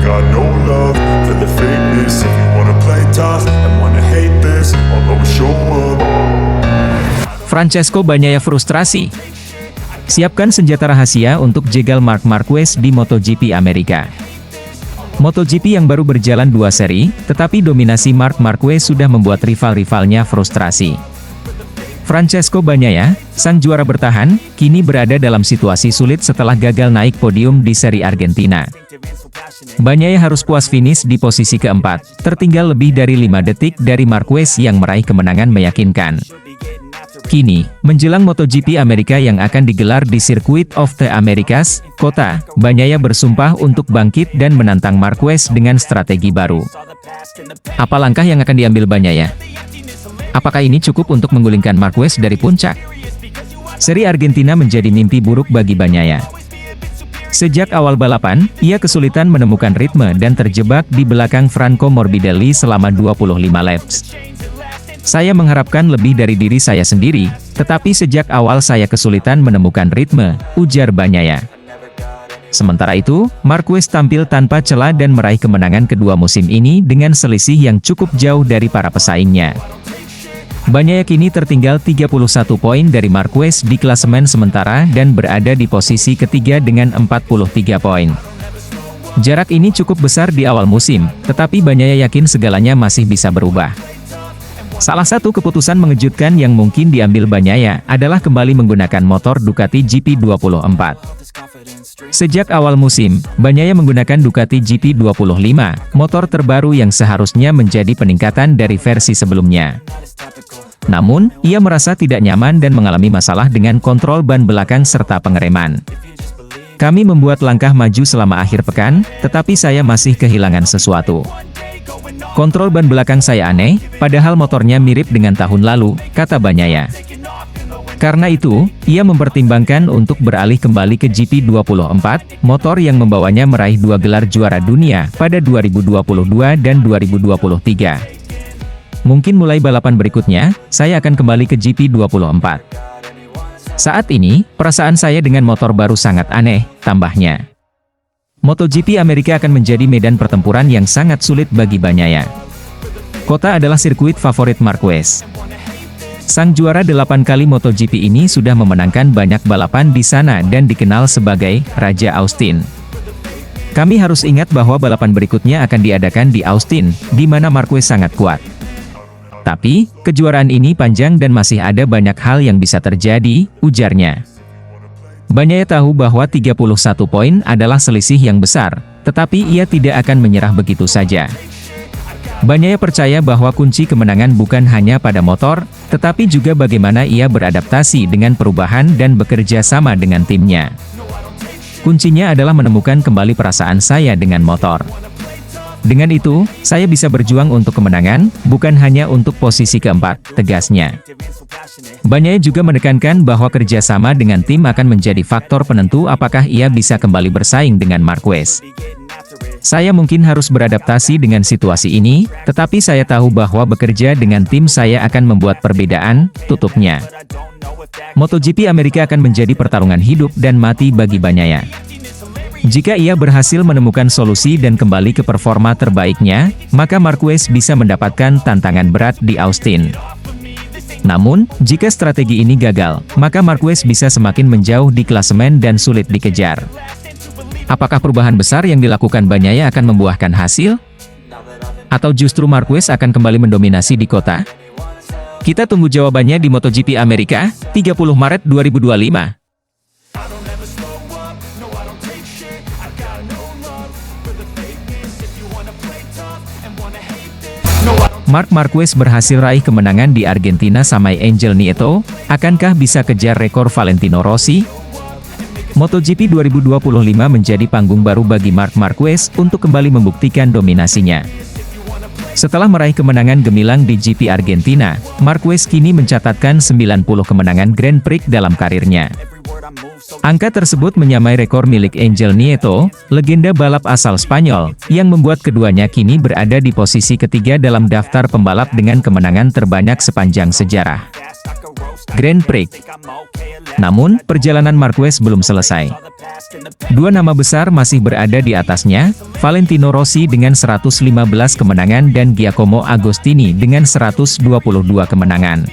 got no love for the fakeness. If you wanna play tough and wanna hate this, I'll always show up. Francesco Bagnaia frustrasi. Siapkan senjata rahasia untuk jegal Marc Marquez di MotoGP Amerika. MotoGP yang baru berjalan 2 seri, tetapi dominasi Marc Marquez sudah membuat rival-rivalnya frustrasi. Francesco Bagnaia, sang juara bertahan, kini berada dalam situasi sulit setelah gagal naik podium di seri Argentina. Bagnaia harus puas finish di posisi keempat, tertinggal lebih dari 5 detik dari Marquez yang meraih kemenangan meyakinkan. Kini, menjelang MotoGP Amerika yang akan digelar di Circuit of the Americas, Kota, Bagnaia bersumpah untuk bangkit dan menantang Marquez dengan strategi baru. Apa langkah yang akan diambil Bagnaia? Apakah ini cukup untuk menggulingkan Marquez dari puncak? Seri Argentina menjadi mimpi buruk bagi Bagnaia. Sejak awal balapan, ia kesulitan menemukan ritme dan terjebak di belakang Franco Morbidelli selama 25 laps. Saya mengharapkan lebih dari diri saya sendiri, tetapi sejak awal saya kesulitan menemukan ritme, ujar Bagnaia. Sementara itu, Marquez tampil tanpa celah dan meraih kemenangan kedua musim ini dengan selisih yang cukup jauh dari para pesaingnya. Bagnaia kini tertinggal 31 poin dari Marquez di klasemen sementara dan berada di posisi ketiga dengan 43 poin. Jarak ini cukup besar di awal musim, tetapi Bagnaia yakin segalanya masih bisa berubah. Salah satu keputusan mengejutkan yang mungkin diambil Bagnaia adalah kembali menggunakan motor Ducati GP24. Sejak awal musim, Bagnaia menggunakan Ducati GP25, motor terbaru yang seharusnya menjadi peningkatan dari versi sebelumnya. Namun, ia merasa tidak nyaman dan mengalami masalah dengan kontrol ban belakang serta pengereman. Kami membuat langkah maju selama akhir pekan, tetapi saya masih kehilangan sesuatu. Kontrol ban belakang saya aneh, padahal motornya mirip dengan tahun lalu, kata Bagnaia. Karena itu, ia mempertimbangkan untuk beralih kembali ke GP24, motor yang membawanya meraih 2 gelar juara dunia pada 2022 dan 2023. Mungkin mulai balapan berikutnya, saya akan kembali ke GP24. Saat ini, perasaan saya dengan motor baru sangat aneh, tambahnya. MotoGP Amerika akan menjadi medan pertempuran yang sangat sulit bagi Bagnaia. Kota adalah sirkuit favorit Marquez. Sang juara 8 kali MotoGP ini sudah memenangkan banyak balapan di sana dan dikenal sebagai Raja Austin. Kami harus ingat bahwa balapan berikutnya akan diadakan di Austin, di mana Marquez sangat kuat. Tapi, kejuaraan ini panjang dan masih ada banyak hal yang bisa terjadi, ujarnya. Bagnaia tahu bahwa 31 poin adalah selisih yang besar, tetapi ia tidak akan menyerah begitu saja. Bagnaia percaya bahwa kunci kemenangan bukan hanya pada motor, tetapi juga bagaimana ia beradaptasi dengan perubahan dan bekerja sama dengan timnya. Kuncinya adalah menemukan kembali perasaan saya dengan motor. Dengan itu, saya bisa berjuang untuk kemenangan, bukan hanya untuk posisi keempat, tegasnya. Bagnaia juga menekankan bahwa kerjasama dengan tim akan menjadi faktor penentu apakah ia bisa kembali bersaing dengan Marquez. Saya mungkin harus beradaptasi dengan situasi ini, tetapi saya tahu bahwa bekerja dengan tim saya akan membuat perbedaan, tutupnya. MotoGP Amerika akan menjadi pertarungan hidup dan mati bagi Bagnaia. Jika ia berhasil menemukan solusi dan kembali ke performa terbaiknya, maka Marquez bisa mendapatkan tantangan berat di Austin. Namun, jika strategi ini gagal, maka Marquez bisa semakin menjauh di klasemen dan sulit dikejar. Apakah perubahan besar yang dilakukan Bagnaia akan membuahkan hasil? Atau justru Marquez akan kembali mendominasi di kota? Kita tunggu jawabannya di MotoGP Amerika, 30 Maret 2025. Marc Marquez berhasil raih kemenangan di Argentina sampai Angel Nieto, akankah bisa kejar rekor Valentino Rossi? MotoGP 2025 menjadi panggung baru bagi Marc Marquez untuk kembali membuktikan dominasinya. Setelah meraih kemenangan gemilang di GP Argentina, Marquez kini mencatatkan 90 kemenangan Grand Prix dalam karirnya. Angka tersebut menyamai rekor milik Angel Nieto, legenda balap asal Spanyol, yang membuat keduanya kini berada di posisi ketiga dalam daftar pembalap dengan kemenangan terbanyak sepanjang sejarah. Grand Prix. Namun, perjalanan Marquez belum selesai. Dua nama besar masih berada di atasnya, Valentino Rossi dengan 115 kemenangan dan Giacomo Agostini dengan 122 kemenangan.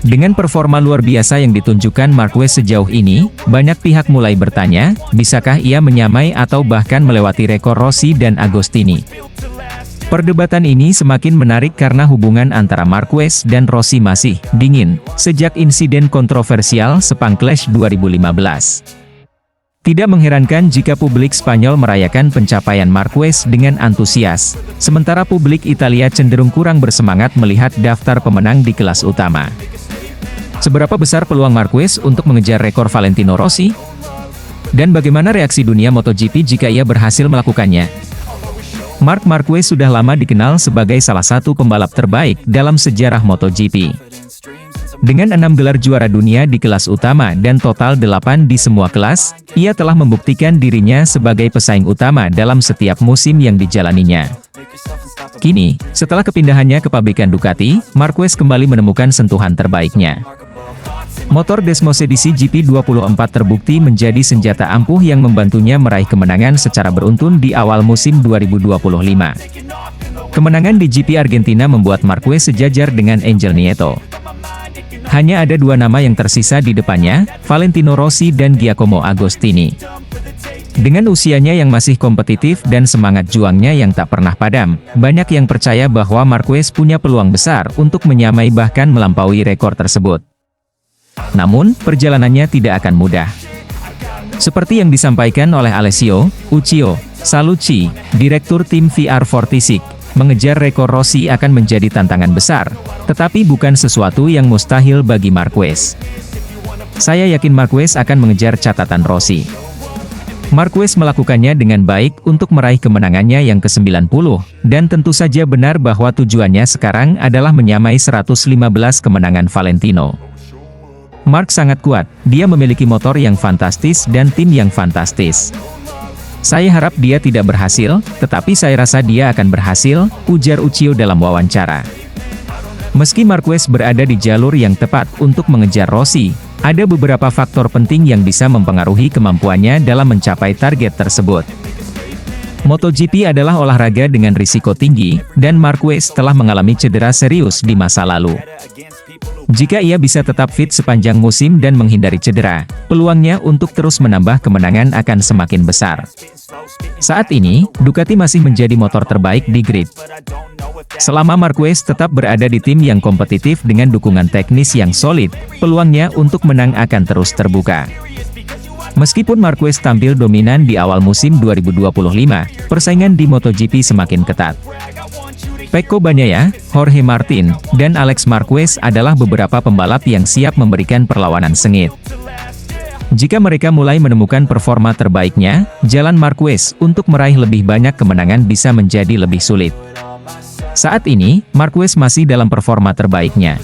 Dengan performa luar biasa yang ditunjukkan Marquez sejauh ini, banyak pihak mulai bertanya, bisakah ia menyamai atau bahkan melewati rekor Rossi dan Agostini? Perdebatan ini semakin menarik karena hubungan antara Marquez dan Rossi masih dingin sejak insiden kontroversial Sepang Clash 2015. Tidak mengherankan jika publik Spanyol merayakan pencapaian Marquez dengan antusias, sementara publik Italia cenderung kurang bersemangat melihat daftar pemenang di kelas utama. Seberapa besar peluang Marquez untuk mengejar rekor Valentino Rossi? Dan bagaimana reaksi dunia MotoGP jika ia berhasil melakukannya? Marc Marquez sudah lama dikenal sebagai salah satu pembalap terbaik dalam sejarah MotoGP. Dengan 6 gelar juara dunia di kelas utama dan total 8 di semua kelas, ia telah membuktikan dirinya sebagai pesaing utama dalam setiap musim yang dijalaninya. Kini, setelah kepindahannya ke pabrikan Ducati, Marquez kembali menemukan sentuhan terbaiknya. Motor Desmos edisi GP24 terbukti menjadi senjata ampuh yang membantunya meraih kemenangan secara beruntun di awal musim 2025. Kemenangan di GP Argentina membuat Marquez sejajar dengan Angel Nieto. Hanya ada dua nama yang tersisa di depannya, Valentino Rossi dan Giacomo Agostini. Dengan usianya yang masih kompetitif dan semangat juangnya yang tak pernah padam, banyak yang percaya bahwa Marquez punya peluang besar untuk menyamai bahkan melampaui rekor tersebut. Namun, perjalanannya tidak akan mudah. Seperti yang disampaikan oleh Alessio Uccio Salucci, Direktur Tim VR46, mengejar rekor Rossi akan menjadi tantangan besar, tetapi bukan sesuatu yang mustahil bagi Marquez. Saya yakin Marquez akan mengejar catatan Rossi. Marquez melakukannya dengan baik untuk meraih kemenangannya yang ke-90, dan tentu saja benar bahwa tujuannya sekarang adalah menyamai 115 kemenangan Valentino. Marc sangat kuat, dia memiliki motor yang fantastis dan tim yang fantastis. Saya harap dia tidak berhasil, tetapi saya rasa dia akan berhasil, ujar Uccio dalam wawancara. Meski Marquez berada di jalur yang tepat untuk mengejar Rossi, ada beberapa faktor penting yang bisa mempengaruhi kemampuannya dalam mencapai target tersebut. MotoGP adalah olahraga dengan risiko tinggi, dan Marquez telah mengalami cedera serius di masa lalu. Jika ia bisa tetap fit sepanjang musim dan menghindari cedera, peluangnya untuk terus menambah kemenangan akan semakin besar. Saat ini, Ducati masih menjadi motor terbaik di grid. Selama Marquez tetap berada di tim yang kompetitif dengan dukungan teknis yang solid, peluangnya untuk menang akan terus terbuka. Meskipun Marquez tampil dominan di awal musim 2025, persaingan di MotoGP semakin ketat. Pecco Bagnaia, Jorge Martin, dan Alex Marquez adalah beberapa pembalap yang siap memberikan perlawanan sengit. Jika mereka mulai menemukan performa terbaiknya, jalan Marquez untuk meraih lebih banyak kemenangan bisa menjadi lebih sulit. Saat ini, Marquez masih dalam performa terbaiknya.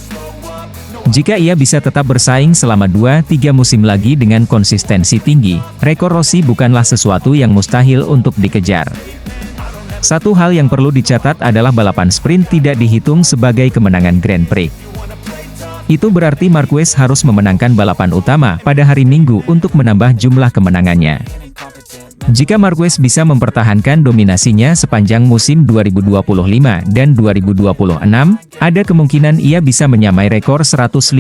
Jika ia bisa tetap bersaing selama 2-3 musim lagi dengan konsistensi tinggi, rekor Rossi bukanlah sesuatu yang mustahil untuk dikejar. Satu hal yang perlu dicatat adalah balapan sprint tidak dihitung sebagai kemenangan Grand Prix. Itu berarti Marquez harus memenangkan balapan utama pada hari Minggu untuk menambah jumlah kemenangannya. Jika Marquez bisa mempertahankan dominasinya sepanjang musim 2025 dan 2026, ada kemungkinan ia bisa menyamai rekor 115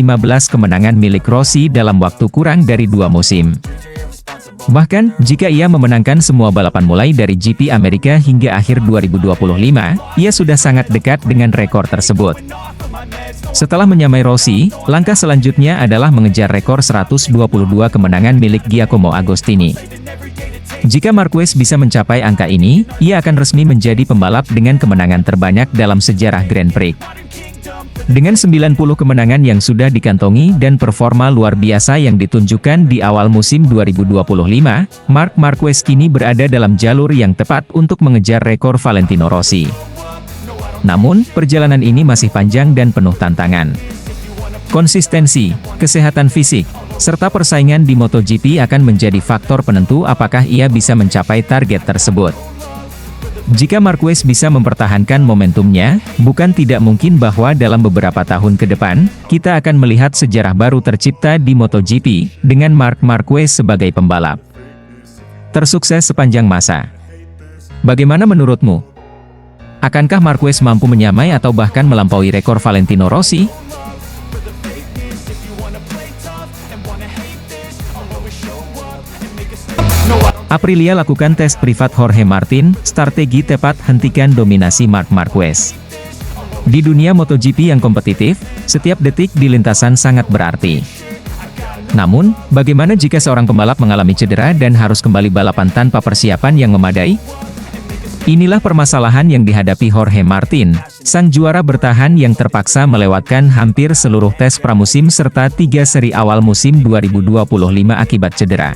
kemenangan milik Rossi dalam waktu kurang dari 2 musim. Bahkan, jika ia memenangkan semua balapan mulai dari GP Amerika hingga akhir 2025, ia sudah sangat dekat dengan rekor tersebut. Setelah menyamai Rossi, langkah selanjutnya adalah mengejar rekor 122 kemenangan milik Giacomo Agostini. Jika Marquez bisa mencapai angka ini, ia akan resmi menjadi pembalap dengan kemenangan terbanyak dalam sejarah Grand Prix. Dengan 90 kemenangan yang sudah dikantongi dan performa luar biasa yang ditunjukkan di awal musim 2025, Marc Marquez kini berada dalam jalur yang tepat untuk mengejar rekor Valentino Rossi. Namun, perjalanan ini masih panjang dan penuh tantangan. Konsistensi, kesehatan fisik, serta persaingan di MotoGP akan menjadi faktor penentu apakah ia bisa mencapai target tersebut. Jika Marquez bisa mempertahankan momentumnya, bukan tidak mungkin bahwa dalam beberapa tahun ke depan, kita akan melihat sejarah baru tercipta di MotoGP, dengan Marc Marquez sebagai pembalap tersukses sepanjang masa. Bagaimana menurutmu? Akankah Marquez mampu menyamai atau bahkan melampaui rekor Valentino Rossi? Aprilia lakukan tes privat Jorge Martin, strategi tepat hentikan dominasi Marc Marquez. Di dunia MotoGP yang kompetitif, setiap detik di lintasan sangat berarti. Namun, bagaimana jika seorang pembalap mengalami cedera dan harus kembali balapan tanpa persiapan yang memadai? Inilah permasalahan yang dihadapi Jorge Martin, sang juara bertahan yang terpaksa melewatkan hampir seluruh tes pramusim serta 3 seri awal musim 2025 akibat cedera.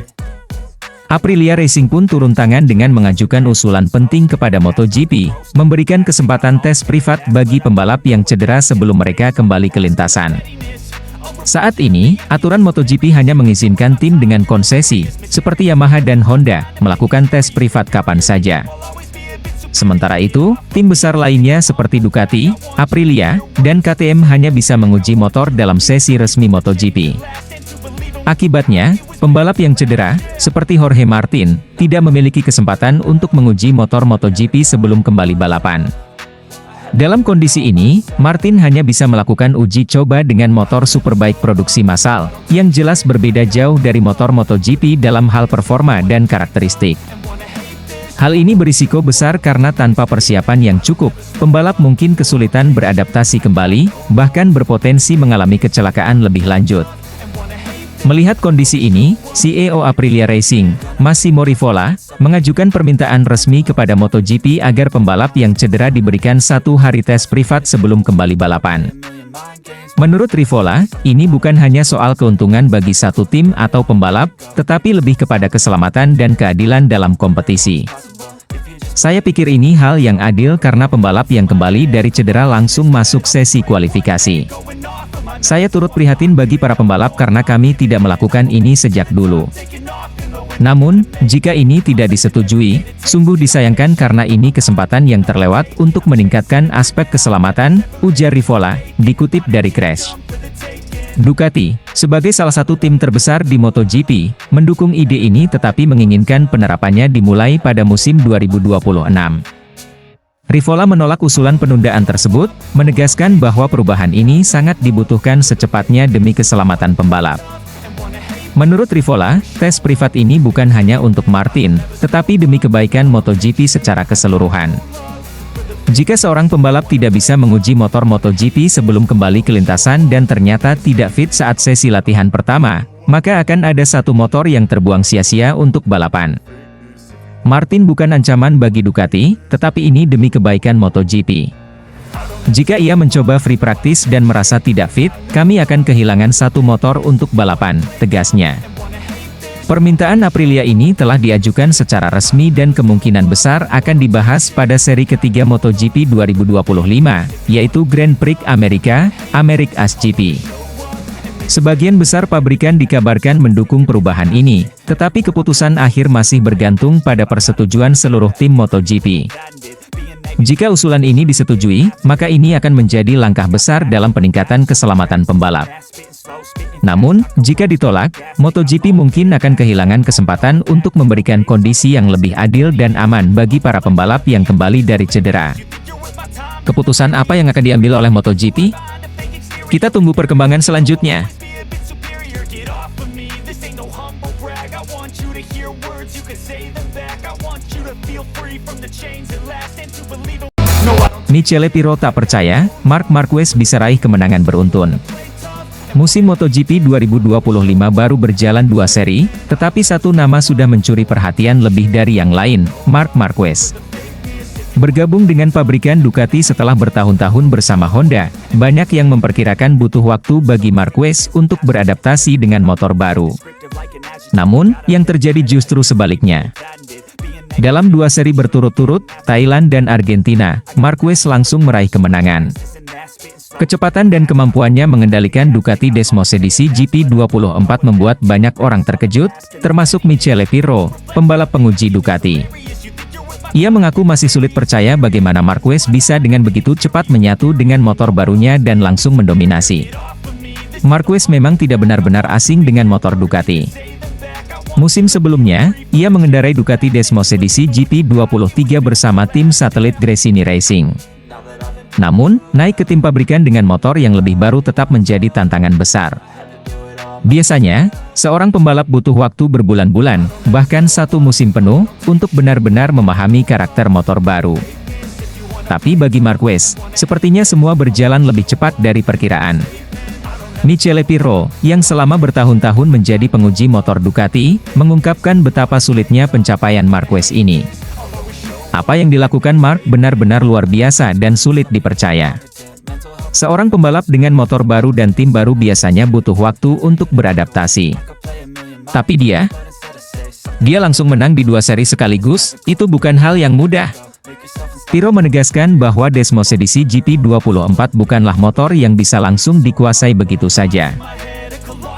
Aprilia Racing pun turun tangan dengan mengajukan usulan penting kepada MotoGP, memberikan kesempatan tes privat bagi pembalap yang cedera sebelum mereka kembali ke lintasan. Saat ini, aturan MotoGP hanya mengizinkan tim dengan konsesi, seperti Yamaha dan Honda, melakukan tes privat kapan saja. Sementara itu, tim besar lainnya seperti Ducati, Aprilia, dan KTM hanya bisa menguji motor dalam sesi resmi MotoGP. Akibatnya, pembalap yang cedera, seperti Jorge Martin, tidak memiliki kesempatan untuk menguji motor MotoGP sebelum kembali balapan. Dalam kondisi ini, Martin hanya bisa melakukan uji coba dengan motor Superbike produksi massal, yang jelas berbeda jauh dari motor MotoGP dalam hal performa dan karakteristik. Hal ini berisiko besar karena tanpa persiapan yang cukup, pembalap mungkin kesulitan beradaptasi kembali, bahkan berpotensi mengalami kecelakaan lebih lanjut. Melihat kondisi ini, CEO Aprilia Racing, Massimo Rivola, mengajukan permintaan resmi kepada MotoGP agar pembalap yang cedera diberikan 1 hari tes privat sebelum kembali balapan. Menurut Rivola, ini bukan hanya soal keuntungan bagi satu tim atau pembalap, tetapi lebih kepada keselamatan dan keadilan dalam kompetisi. Saya pikir ini hal yang adil karena pembalap yang kembali dari cedera langsung masuk sesi kualifikasi. Saya turut prihatin bagi para pembalap karena kami tidak melakukan ini sejak dulu. Namun, jika ini tidak disetujui, sungguh disayangkan karena ini kesempatan yang terlewat untuk meningkatkan aspek keselamatan, ujar Rivola, dikutip dari Crash. Ducati, sebagai salah satu tim terbesar di MotoGP, mendukung ide ini tetapi menginginkan penerapannya dimulai pada musim 2026. Rivola menolak usulan penundaan tersebut, menegaskan bahwa perubahan ini sangat dibutuhkan secepatnya demi keselamatan pembalap. Menurut Rivola, tes privat ini bukan hanya untuk Martin, tetapi demi kebaikan MotoGP secara keseluruhan. Jika seorang pembalap tidak bisa menguji motor MotoGP sebelum kembali ke lintasan dan ternyata tidak fit saat sesi latihan pertama, maka akan ada satu motor yang terbuang sia-sia untuk balapan. Martin bukan ancaman bagi Ducati, tetapi ini demi kebaikan MotoGP. Jika ia mencoba free practice dan merasa tidak fit, kami akan kehilangan satu motor untuk balapan, tegasnya. Permintaan Aprilia ini telah diajukan secara resmi dan kemungkinan besar akan dibahas pada seri ketiga MotoGP 2025, yaitu Grand Prix Amerika, Americas GP. Sebagian besar pabrikan dikabarkan mendukung perubahan ini, tetapi keputusan akhir masih bergantung pada persetujuan seluruh tim MotoGP. Jika usulan ini disetujui, maka ini akan menjadi langkah besar dalam peningkatan keselamatan pembalap. Namun, jika ditolak, MotoGP mungkin akan kehilangan kesempatan untuk memberikan kondisi yang lebih adil dan aman bagi para pembalap yang kembali dari cedera. Keputusan apa yang akan diambil oleh MotoGP? Kita tunggu perkembangan selanjutnya. Michele Pirro tak percaya, Marc Marquez bisa raih kemenangan beruntun. Musim MotoGP 2025 baru berjalan 2 seri, tetapi satu nama sudah mencuri perhatian lebih dari yang lain, Marc Marquez. Bergabung dengan pabrikan Ducati setelah bertahun-tahun bersama Honda, banyak yang memperkirakan butuh waktu bagi Marquez untuk beradaptasi dengan motor baru. Namun, yang terjadi justru sebaliknya. Dalam 2 seri berturut-turut, Thailand dan Argentina, Marquez langsung meraih kemenangan. Kecepatan dan kemampuannya mengendalikan Ducati Desmosedici GP24 membuat banyak orang terkejut, termasuk Michele Pirro, pembalap penguji Ducati. Ia mengaku masih sulit percaya bagaimana Marquez bisa dengan begitu cepat menyatu dengan motor barunya dan langsung mendominasi. Marquez memang tidak benar-benar asing dengan motor Ducati. Musim sebelumnya, ia mengendarai Ducati Desmos edisi GP23 bersama tim satelit Gresini Racing. Namun, naik ke tim pabrikan dengan motor yang lebih baru tetap menjadi tantangan besar. Biasanya, seorang pembalap butuh waktu berbulan-bulan, bahkan satu musim penuh, untuk benar-benar memahami karakter motor baru. Tapi bagi Marquez, sepertinya semua berjalan lebih cepat dari perkiraan. Michele Pirro, yang selama bertahun-tahun menjadi penguji motor Ducati, mengungkapkan betapa sulitnya pencapaian Marquez ini. Apa yang dilakukan Mark benar-benar luar biasa dan sulit dipercaya. Seorang pembalap dengan motor baru dan tim baru biasanya butuh waktu untuk beradaptasi. Tapi dia langsung menang di 2 seri sekaligus, itu bukan hal yang mudah. Pirro menegaskan bahwa Desmos edisi GP24 bukanlah motor yang bisa langsung dikuasai begitu saja.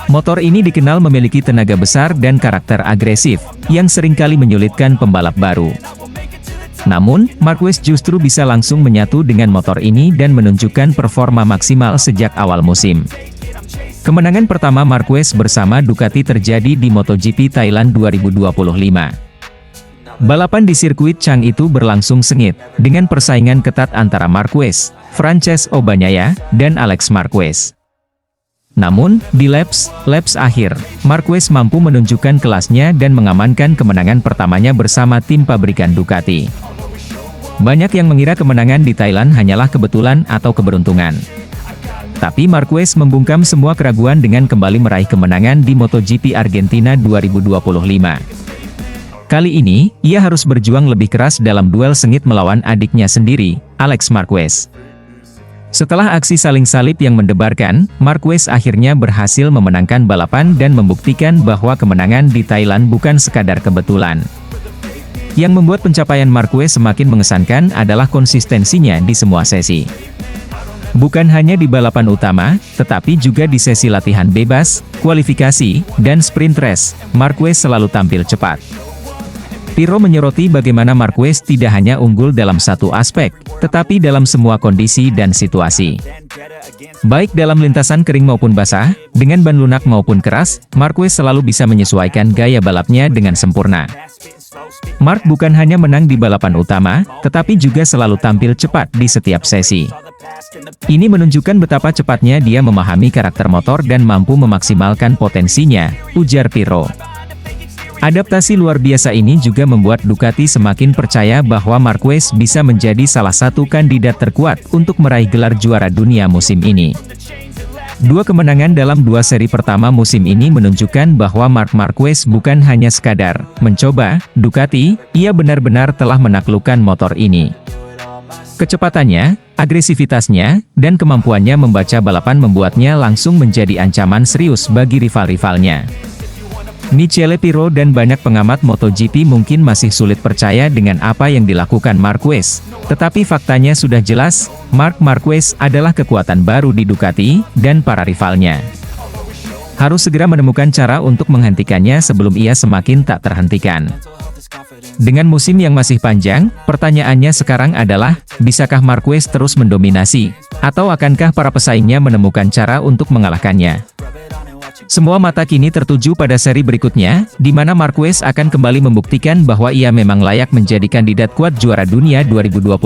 Motor ini dikenal memiliki tenaga besar dan karakter agresif, yang seringkali menyulitkan pembalap baru. Namun, Marquez justru bisa langsung menyatu dengan motor ini dan menunjukkan performa maksimal sejak awal musim. Kemenangan pertama Marquez bersama Ducati terjadi di MotoGP Thailand 2025. Balapan di sirkuit Chang itu berlangsung sengit, dengan persaingan ketat antara Marquez, Francesco Bagnaia, dan Alex Marquez. Namun, di laps akhir, Marquez mampu menunjukkan kelasnya dan mengamankan kemenangan pertamanya bersama tim pabrikan Ducati. Banyak yang mengira kemenangan di Thailand hanyalah kebetulan atau keberuntungan. Tapi Marquez membungkam semua keraguan dengan kembali meraih kemenangan di MotoGP Argentina 2025. Kali ini, ia harus berjuang lebih keras dalam duel sengit melawan adiknya sendiri, Alex Marquez. Setelah aksi saling salib yang mendebarkan, Marquez akhirnya berhasil memenangkan balapan dan membuktikan bahwa kemenangan di Thailand bukan sekadar kebetulan. Yang membuat pencapaian Marquez semakin mengesankan adalah konsistensinya di semua sesi. Bukan hanya di balapan utama, tetapi juga di sesi latihan bebas, kualifikasi, dan sprint race, Marquez selalu tampil cepat. Pirro menyoroti bagaimana Marquez tidak hanya unggul dalam satu aspek, tetapi dalam semua kondisi dan situasi. Baik dalam lintasan kering maupun basah, dengan ban lunak maupun keras, Marquez selalu bisa menyesuaikan gaya balapnya dengan sempurna. Mark bukan hanya menang di balapan utama, tetapi juga selalu tampil cepat di setiap sesi. Ini menunjukkan betapa cepatnya dia memahami karakter motor dan mampu memaksimalkan potensinya, ujar Pirro. Adaptasi luar biasa ini juga membuat Ducati semakin percaya bahwa Marquez bisa menjadi salah satu kandidat terkuat untuk meraih gelar juara dunia musim ini. 2 kemenangan dalam 2 seri pertama musim ini menunjukkan bahwa Marc Marquez bukan hanya sekadar mencoba Ducati, ia benar-benar telah menaklukkan motor ini. Kecepatannya, agresivitasnya, dan kemampuannya membaca balapan membuatnya langsung menjadi ancaman serius bagi rival-rivalnya. Michele Pirro dan banyak pengamat MotoGP mungkin masih sulit percaya dengan apa yang dilakukan Marquez. Tetapi faktanya sudah jelas, Marc Marquez adalah kekuatan baru di Ducati, dan para rivalnya harus segera menemukan cara untuk menghentikannya sebelum ia semakin tak terhentikan. Dengan musim yang masih panjang, pertanyaannya sekarang adalah, bisakah Marquez terus mendominasi? Atau akankah para pesaingnya menemukan cara untuk mengalahkannya? Semua mata kini tertuju pada seri berikutnya, di mana Marquez akan kembali membuktikan bahwa ia memang layak menjadi kandidat kuat juara dunia 2025.